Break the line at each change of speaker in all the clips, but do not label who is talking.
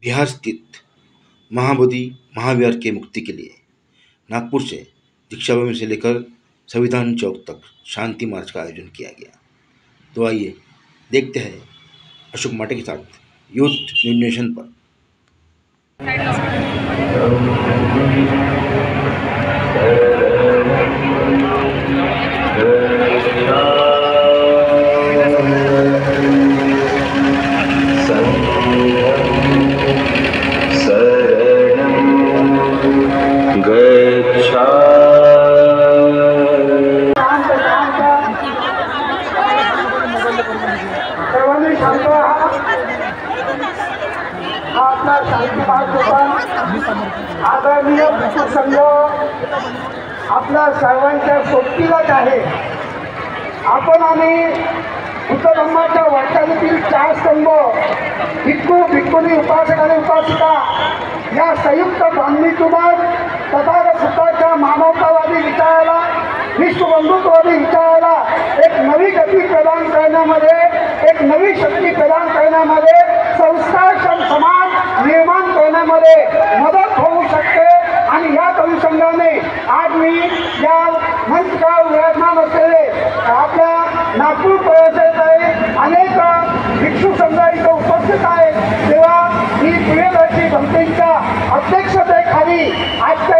बिहार स्थित महाबोधि महाविहार के मुक्ति के लिए नागपुर से दीक्षा भूमि से लेकर संविधान चौक तक शांति मार्च का आयोजन किया गया। तो आइए देखते हैं अशोक माटे के साथ यूथ न्यूनेशन पर।
सर्वांनी शांत राहा। हा आपला शांती मार्ग होता। आदरणीय भिक्खू संघ आपल्या सर्वांच्या सोबतीलाच आहे। आपण आम्ही बुद्ध धर्माच्या वाटचालीतील 4 स्तंभ भिक्खू भिक्खुनी उपासक आणि उपासिका या संयुक्त बांधणीतूनच तथागत मानवतावादी विचाराला विश्वबंधुत्ववादी विचाराला एक नवी गती प्रदान करण्यामध्ये, एक नवी शक्ती प्रदान करण्यामध्ये, संस्कारक्षम समाज निर्माण करण्यामध्ये मदत होऊ शकते। आणि या अनुषंगाने आज मी या मंचवर विराजमान असलेले आपल्या नागपूर परिसराचे अनेक भिक्षू संघ इथे उपस्थित आहेत। तेव्हा ही प्रियदर्शी संस्थेच्या अध्यक्षतेखाली आजच्या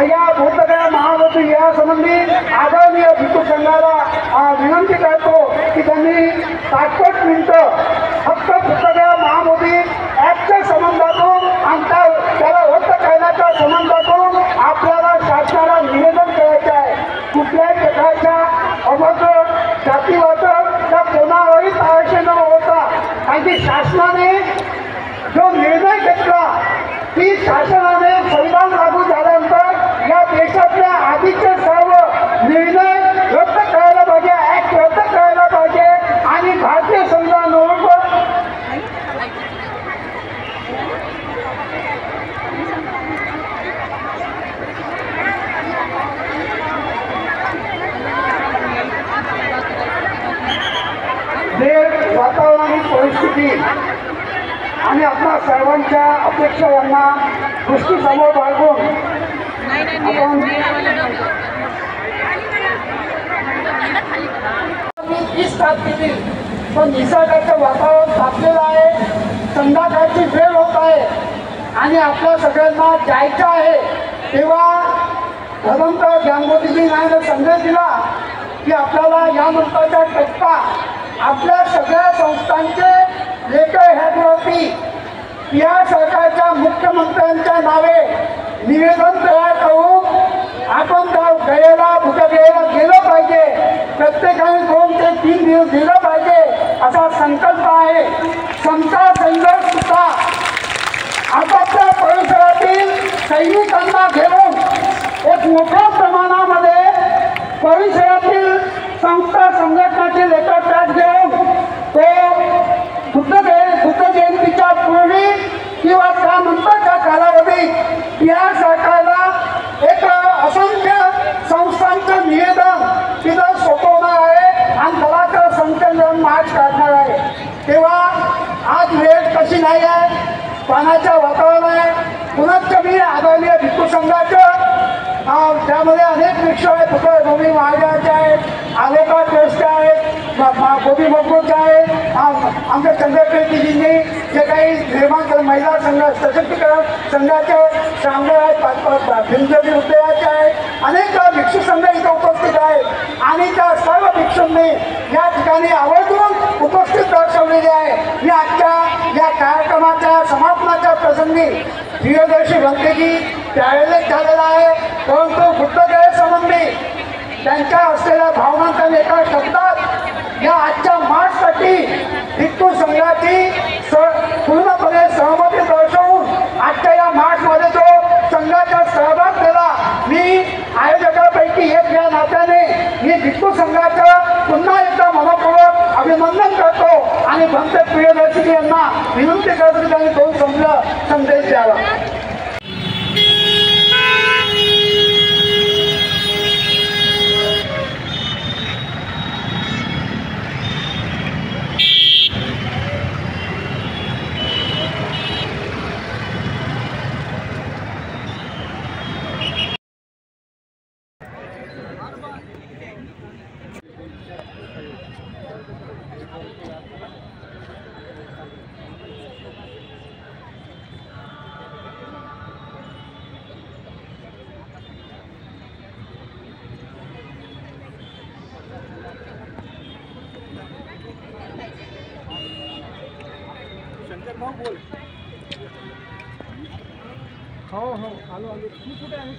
या बौद्धगया महाबोधी यासंबंधी आदरणीय भिक्खू संघाला विनंती करतो की त्यांनी 60 मिनिटं फक्त बौद्धगया महाबोधी ॲक्टच्या संबंधातून आणि त्याला रद्द करण्याच्या संबंधातून आपल्याला शासनाला निवेदन करायचे आहे। कुठल्याही प्रकारच्या अभद्र जातीवाद त्या कोणावरही आरक्षण न होता, कारण की शासनाने जो निर्णय घेतला की शासनाने संविधान लागू झाल्यानंतर या देशातल्या आधीचे सर्व निर्णय रद्द करायला पाहिजे, ॲक्ट रद्द करायला पाहिजे आणि भारतीय संविधानावर वातावरणाची परिस्थिती आणि आपल्या सर्वांच्या अपेक्षा यांना दृष्टी समोर बाळगून आपण पण निसर्गाचं वातावरण तापलेलं आहे, संध्याकाळची वेळ होत आहे आणि आपल्या सगळ्यांना जायचं आहे। तेव्हा धर्मंतर ज्ञानबोधीजी यांनी संदेश दिला की आपल्याला यानंतरचा टप्पा आपल्या सगळ्या संस्थांचे लेटर हेडवरती या सरकारच्या मुख्यमंत्र्यांच्या नावे निवेदन तयार करून आपण त्या बुद्धगयेला गेलं पाहिजे। प्रत्येकाने 2 ते 3 दिवस दिलं पाहिजे असा संकल्प आहे। समता संघर्ष सुद्धा आपापल्या परिसरातील सैनिकांना घेऊन एक मोठ्या प्रमाणामध्ये परिसरातील संस्था संघटनाचे लेटर पॅड घेऊन तो बुद्ध जयंतीच्या पूर्वी किंवा त्यानंतरच्या कालावधीत या सरकारला एक असंख्य संस्थांचं निवेदन तिथं सोपवणार आहे आणि दलाचं संचलन मार्च काढणार आहे। तेव्हा आज वेळ कशी नाही आहे, पाण्याचं वातावरण आहे। पुन्हा मी आदरणीय भिक्खू संघाचं त्यामध्ये अनेक वृक्ष आहेत, बुद्ध भूमी महाराजांचे आहेत, आलेखा ट्रस्टचे आहेत, गोपी बंधूचे आहेत, आमच्या चंद्रकेजींनी जे काही निर्माण केलं महिला संघ सशक्तीकरण संघाचे शामळे आहेत, भिंजवी उद्योगाचे आहेत, अनेक भिक्षू संघ इथं उपस्थित आहेत आणि त्या सर्व भिक्षूंनी या ठिकाणी आवर्जून उपस्थित दर्शवलेली आहे। मी आजच्या या कार्यक्रमाच्या समापनाच्या प्रसंगी प्रियदर्शी भंतेजी त्यावेळेस झालेला आहे, परंतु बुद्धगयेसंबंधी त्यांच्या असलेल्या भावनांचा एका शब्दात या आजच्या मार्चसाठी भिक्खू संघाची पूर्णपणे सहमती दर्शवून आजच्या या मार्चमध्ये जो संघाचा सहभाग केला, मी आयोजकांपैकी एक या नात्याने मी भिक्खू संघाचं पुन्हा एकदा मनपूर्वक अभिनंदन करतो आणि भंते प्रियदर्शी यांना विनंती करतो की त्यांनी 2 संदेश द्यावा। शंकर भाऊ बोल. हो हो आलो आलो. तू कुठे आहेस?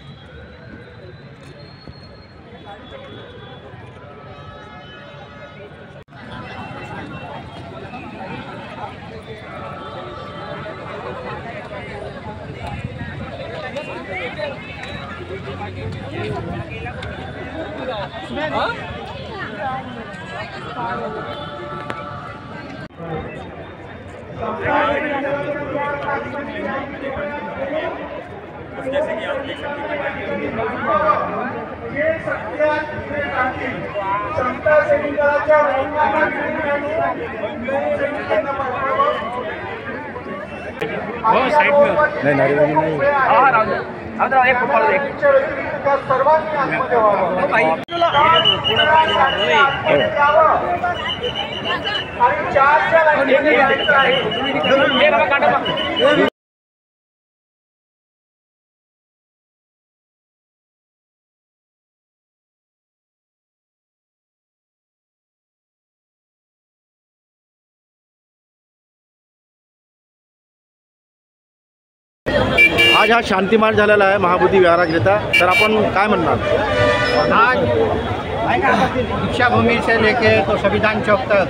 जैसे कि आप देख सकते
ये सत्यात समता सैनिकाच्या
नहीं नारेबाजी नहीं. हाँ राहुल अब एक फुटबॉल एक
सर्वांनी आतमध्ये आणि 4च्या लाईनीने जायचं आहे.
आज हा शांती मार्च झालेला आहे महाबोधी विहाराकरिता, तर आपण काय म्हणणार?
आज दीक्षाभूमि से लेके तो संविधान चौक तक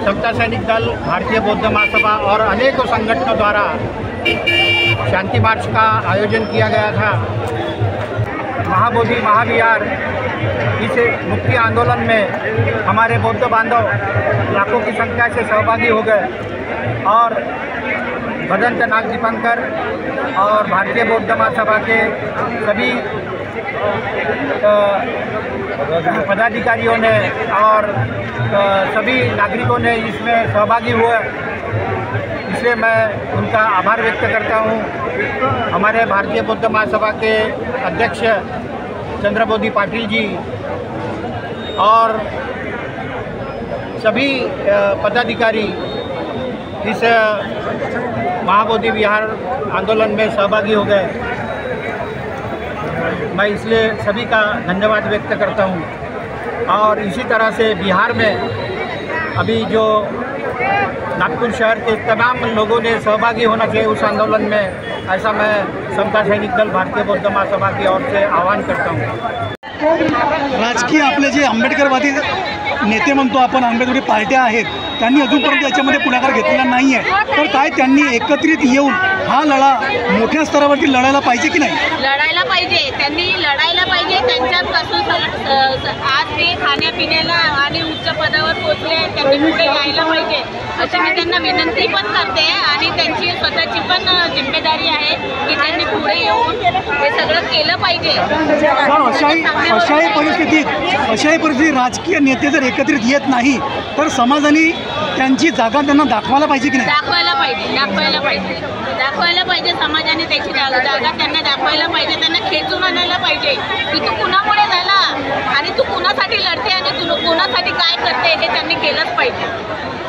समता सैनिक दल, भारतीय बौद्ध महासभा और अनेकों संगठनों द्वारा शांति मार्च का आयोजन किया गया था। महाबोधि महाविहार इस मुक्ति आंदोलन में हमारे बौद्ध बांधव लाखों की संख्या से सहभागी हो गए और भदंत नाग दीपंकर और भारतीय बौद्ध महासभा के सभी पदाधिकारियों ने और सभी नागरिकों ने इसमें सहभागी हुए, इसलिए मैं उनका आभार व्यक्त करता हूँ। हमारे भारतीय बौद्ध महासभा के अध्यक्ष चंद्रबोधि पाटिल जी और सभी पदाधिकारी इस महाबोधि विहार आंदोलन में सहभागी हो गए। मैं इसलिए सभी का धन्यवाद व्यक्त करता हूँ। और इसी तरह से बिहार में अभी जो नागपुर शहर के तमाम लोगों ने सहभागी होना चाहिए उस आंदोलन में, ऐसा मैं समता सैनिक दल भारतीय बौद्ध महासभा की ओर से आह्वान करता हूँ।
राजकीय आपले जे आंबेडकरवादी नेते म्हणतो आपण, आंबेडकरी पार्ट्या आहेत, त्यांनी अजूनपर्यंत याच्यामध्ये पुढाकार घेतलेला नाही आहे, तर काय त्यांनी एकत्रित येऊन हा लढा मोठ्या स्तरावरती लढायला पाहिजे की नाही?
लढायला पाहिजे, त्यांनी लढायला पाहिजे। त्यांच्यापासून आज ते खाण्यापिण्याला आणि उच्च पदावर पोहोचले, त्यांनी पुढे यायला पाहिजे अशी मी त्यांना विनंती पण करते। आणि त्यांची स्वतःची पण जिम्मेदारी आहे की त्यांनी पुढे येऊन हे सगळं केलं पाहिजे।
अशाही परिस्थितीत राजकीय नेते जर एकत्रित येत नाही तर समाजाने त्यांची जागा त्यांना दाखवायला पाहिजे की नाही?
दाखवायला पाहिजे समाजाने त्याची जागा त्यांना दाखवायला पाहिजे, त्यांना खेचून आणायला पाहिजे की तू कुणामुळे झाला आणि तू कुणासाठी लढते आणि तू कुणासाठी काय करते हे त्यांनी केलंच पाहिजे।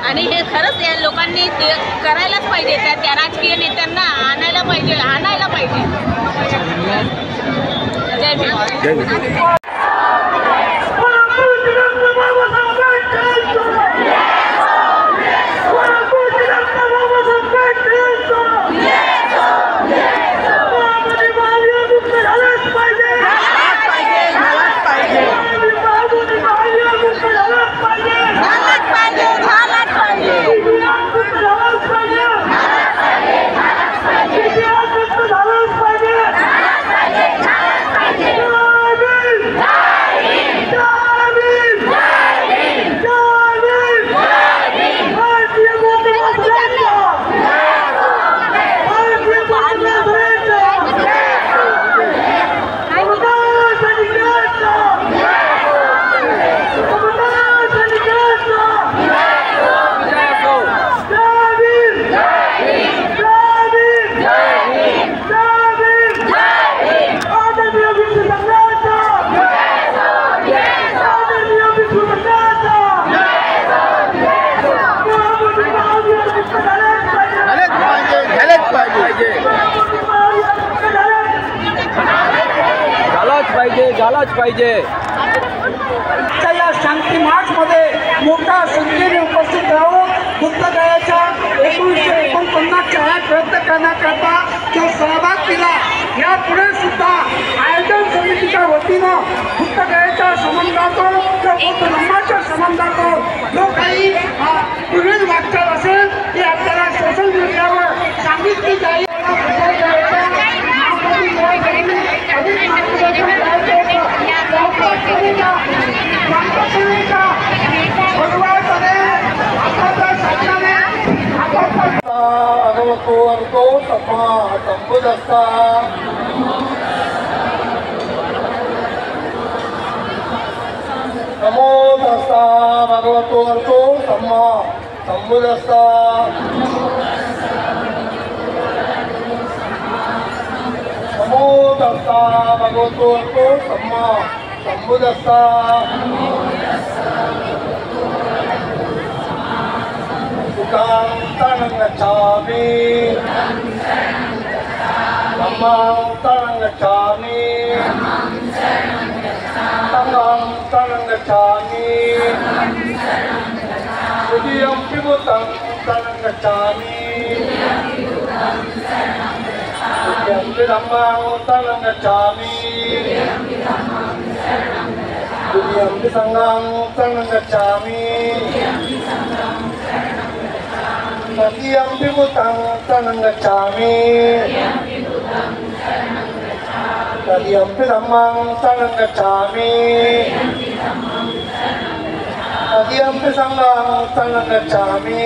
आणि हे खरंच या लोकांनी करायलाच पाहिजे, त्या राजकीय नेत्यांना आणायला पाहिजे। जय भीम।
पाहिजे।
या शांती मार्चमध्ये मोठ्या संख्येने उपस्थित राहून बुद्धगयाच्या 1949च्या या प्रयत्न करण्याकरता जो सहभाग केला, यापुढे सुद्धा आयोजन समितीच्या वतीनं बुद्धगयाच्या संबंधातून किंवा बौद्ध धर्माच्या संबंधातून जो काही पुढील वाटचाल असेल ती आपल्याला सोशल मीडियावर सांगितली जाईल। भगवतो अर्धो सम्मा संबुद्धस्सा नमो तस्सा भगवतो अर्धो सम्मा संबुद्धस्सा नमो तस्सा भगवतो अर्धो सम्मा संबुद्धस्सा सुखं शरणं गच्छामि धम्मं शरणं गच्छामि संघं शरणं गच्छामि द्वितीयं विभूतं शरणं गच्छामि तृतीयं धम्मं शरणं गच्छामि तृतीयं संघं शरणं गच्छामि तृतीयं विभूतं शरणं गच्छामि तृतीयं धम्मं शरणं गच्छामि तृतीयं संघं शरणं गच्छामि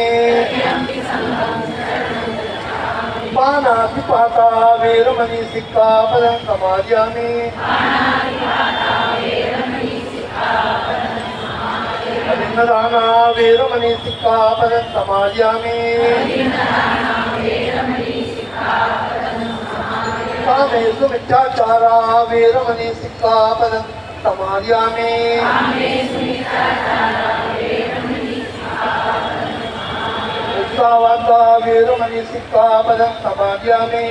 पानातिपाता वेरमणि सिक्खापदं समादयामि अभिन्नदाना वेरमणि सिक्खापदं समादयामि कामेषु मिथ्याचारा वेरमणि सिक्खापदं समादयामि उत्साहवादा वेरमणि सिक्खापदं समादयामि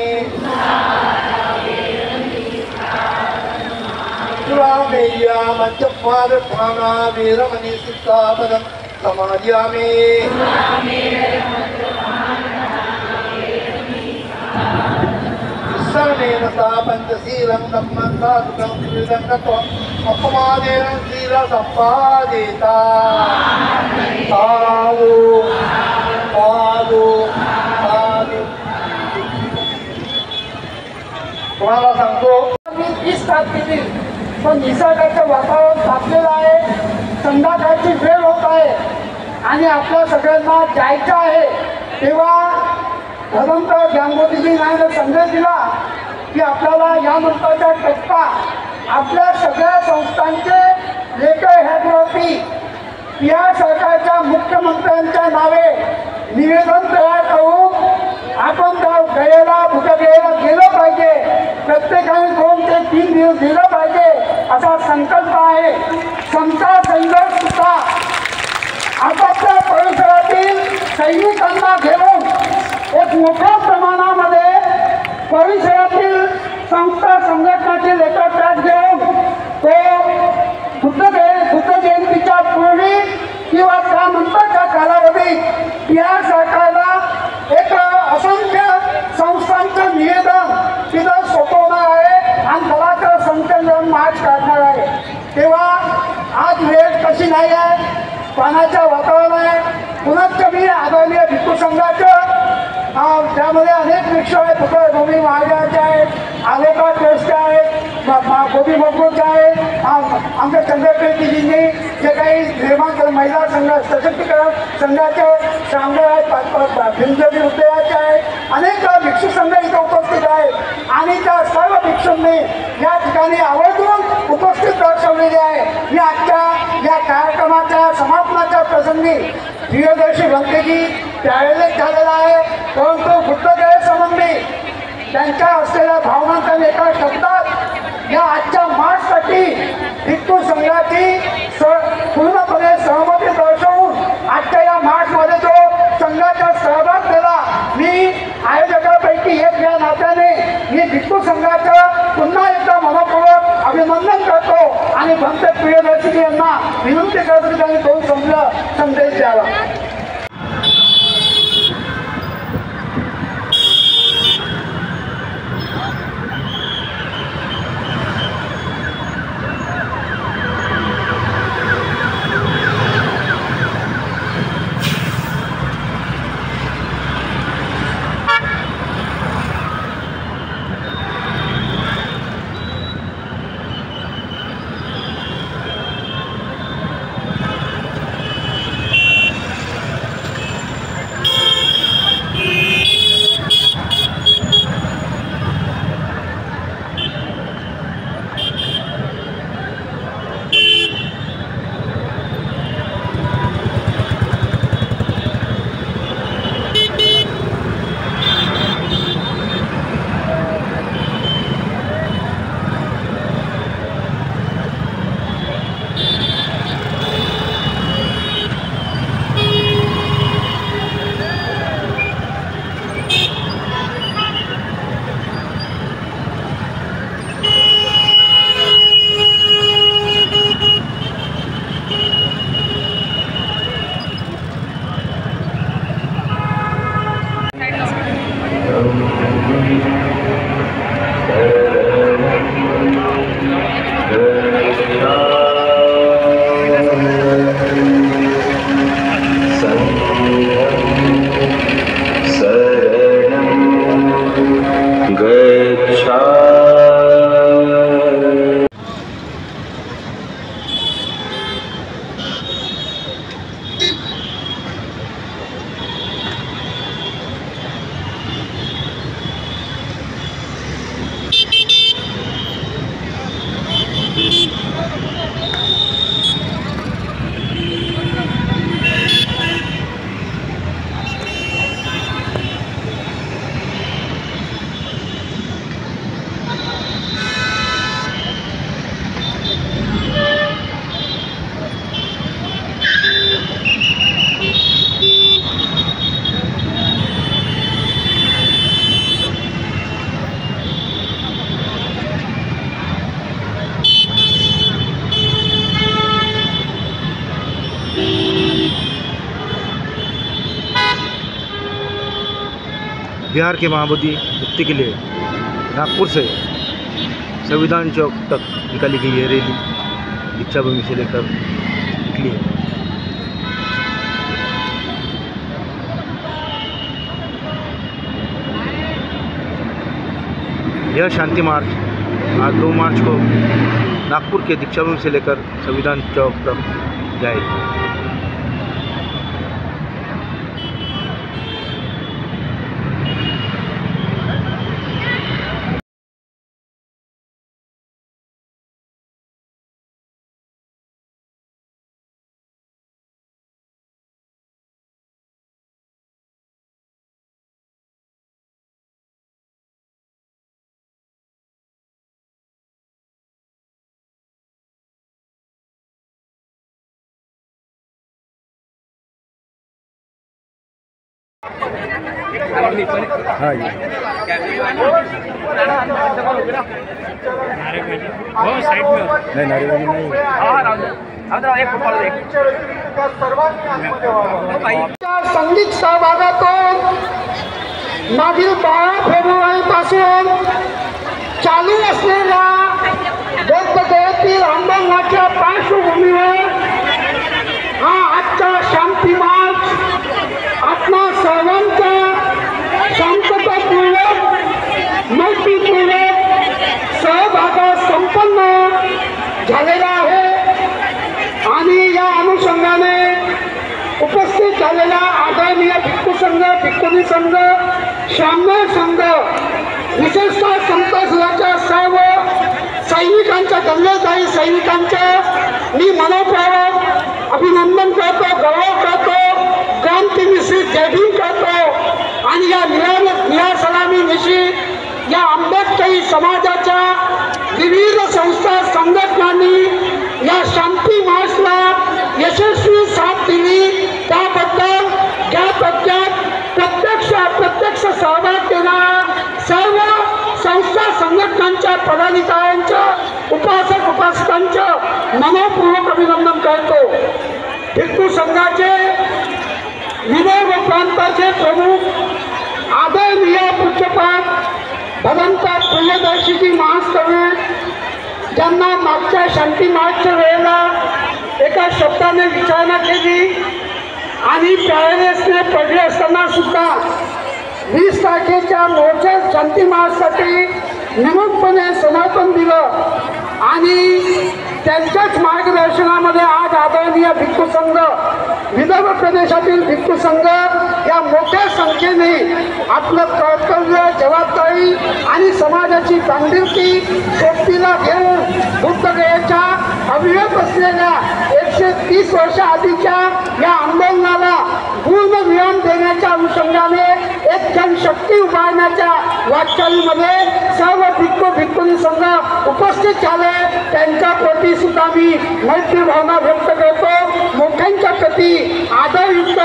सुरामेया मद्यपानपाना वेरमणि सिक्खापदं समादयामि शरणेन सा पञ्चशीलं धम्मं साधुकं त्रिविधं नत्वा अपमादेन शीलसम्पादिता साधु साधु साधु। तुम्हाला सांगतो मी 30 तारखेची पण निसर्गाचं वातावरण तापलेलं आहे, संध्याकाळची वेळ होत आहे आणि आपल्या सगळ्यांना जायचं आहे। तेव्हा धर्मंतर गांगोतीजी नायनं संदेश दिला की आपल्याला यानंतरचा टप्पा आपल्या सगळ्या संस्थांचे लेटर हेडवरती या सरकारच्या मुख्यमंत्र्यांच्या नावे निवेदन तयार करून आपण त्या गयेला बुद्धगयेला गेलं पाहिजे, प्रत्येकाने 2 ते 3 दिवस दिलं पाहिजे असा संकल्प आहे। समता संघर्ष सुद्धा आपापल्या परिसरातील सैनिकांना घेऊन एक मोठ्या प्रमाणामध्ये परिसरातील संस्था संघटनाची लेटर पॅड घेऊन तो बुद्ध जयंतीच्या पूर्वी किंवा त्यानंतरच्या कालावधीत या सरकारला एक असंख्य संस्थांचं निवेदन तिथं सोपवणार आहे आणि दलाचं संचलन मार्च काढणार आहे। तेव्हा आज वेळ कशी नाही आहे, पाण्याचं वातावरण आहे, पुनश्च मी आदरणीय भिक्खू संघाचं त्यामध्ये अनेक वृक्ष आहेत, भूमी महाराजाचे आहेत, आलोका ट्रस्टचे आहेत, गोपी बंगूरचे आहेत, आमच्या चंद्रकेजींनी जे काही निर्माण केलं महिला संघ सशक्तीकरण संघाचे शांघर आहेत, भीमदेवी उद्योगाचे आहेत, अनेक भिक्षू संघ इथं उपस्थित आहेत आणि त्या सर्व भिक्षूंनी या ठिकाणी आवर्जून उपस्थित दर्शवलेली आहे। मी आजच्या या कार्यक्रमाच्या समापनाच्या प्रसंगी प्रियदर्शी भंतेजी त्यावेळेस झालेला आहे, परंतु बुद्धगयेसंबंधी त्यांच्या असलेल्या भावनांचा एका शब्दात या आजच्या मार्चसाठी भिक्खू संघाची पूर्णपणे सहमती दर्शवून आजच्या या मार्चमध्ये जो संघाचा सहभाग दिला, मी आयोजकांपैकी एक या नात्याने मी भिक्खू संघाचं पुन्हा एकदा मनपूर्वक अभिनंदन करतो संदेश द्यावा.
बिहार के महाबोधि मुक्ति के लिए नागपुर से संविधान चौक तक निकाली गई ये रैली दीक्षा भूमि से लेकर निकली है। यह शांति मार्च आज 2 मार्च को नागपुर के दीक्षा भूमि से लेकर संविधान चौक तक जाएगी। हाँ जी
साइड में
नहीं नारेबाजी नहीं।
संगीत सहभागातून मागील 12 फेब्रुवारीपासून चालू असलेल्या देशभरातील आंदोलनाच्या पार्श्वभूमीवर हा आजचा शांती मार्च आपणा सर्वांचा शांततापूर्वक मैत्रीपूर्वक सहभागा संपन्न झालेला आहे आणि या अनुषंगाने उपस्थित झालेला आदरणीय भिक्खू संघ भिक्खुनी संघ श्यामळ संघ विशेषतः संतसुराच्या सर्व सैनिकांच्या दंगलधारी सैनिकांचं मी मनपूर्वक अभिनंदन करतो, गौरव करतो, क्रांती निश्चित जय भीम करतो आणि या निरासलामी निश्चित या आंबेडकरी समाजाच्या विविध संस्था संघटनांनी या शांती मार्चला यशस्वी साथ दिली त्याबद्दल प्रत्यक्ष अप्रत्यक्ष सहभाग देणाऱ्या सर्व संस्था संघटनांच्या पदाधिकाऱ्यांचं उपासक उपासकांचं मनपूर्वक अभिनंदन करतो। भिक्खू भिक्खू संघाचे विदर्भ प्रांताचे प्रमुख आदरणीय पूज्यपाद भगवंत प्रियदर्शीजी महास्तवे, ज्यांना मागच्या शांती मार्चच्या वेळेला एका शब्दाने विचारणा केली आणि पॅरेसने पडले असताना सुद्धा 20 तारखेच्या मोर्चा शांती मार्चसाठी निमूटपणे समर्थन दिलं आणि त्यांच्याच मार्गदर्शनामध्ये आज आदरणीय भिक्खू संघ, विदर्भ प्रदेशातील भिक्खू संघ या मोठ्या संख्येने आपलं कर्तव्य, जबाबदारी आणि समाजाची बांधिलकी सोबतीला घेऊन बुद्धगयेच्या अविरत असलेल्या 130 वर्ष आधीच्या या आंदोलनाला पूर्ण विराम देण्याच्या अनुषंगाने एक जनशक्ती उभारण्याच्या वाटचालीमध्ये सर्व भिक्खू संघ उपस्थित झाले. त्यांच्या प्रती सुद्धा मी मैत्री भावना व्यक्त करतो, मोठ्यांच्या प्रती आदरयुक्त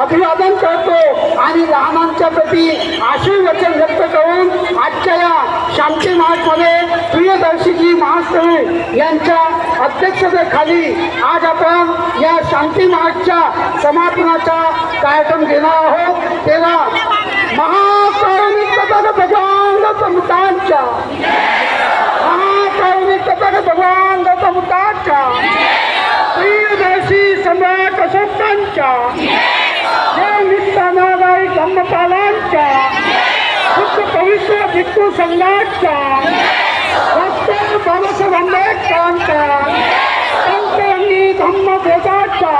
अभिवादन करतो आणि लहानांच्या प्रती आशीर्वचन व्यक्त करून आजच्या या शांती मार्चमध्ये प्रियदर्शीजी महास्तवे यांच्या अध्यक्षतेखाली आज आपण या शांती मार्चच्या समापनाचा कार्यक्रम घेणार आहोत. तेव्हा महाकारुणिक तथागत भगवान गौतम बुद्धांच्या, महाकारुणिक तथागत भगवान गौतम बुद्धांच्या, प्रियदर्शी सम्राट अशोकांच्या, जय नित्यानंददायी धम्मपालांच्या, शुद्ध पवित्र भिक्खू संघाच्या, डॉक्टर बाबासाहेब आंबेडकरांच्या, संतरंगी धम्मभेदाच्या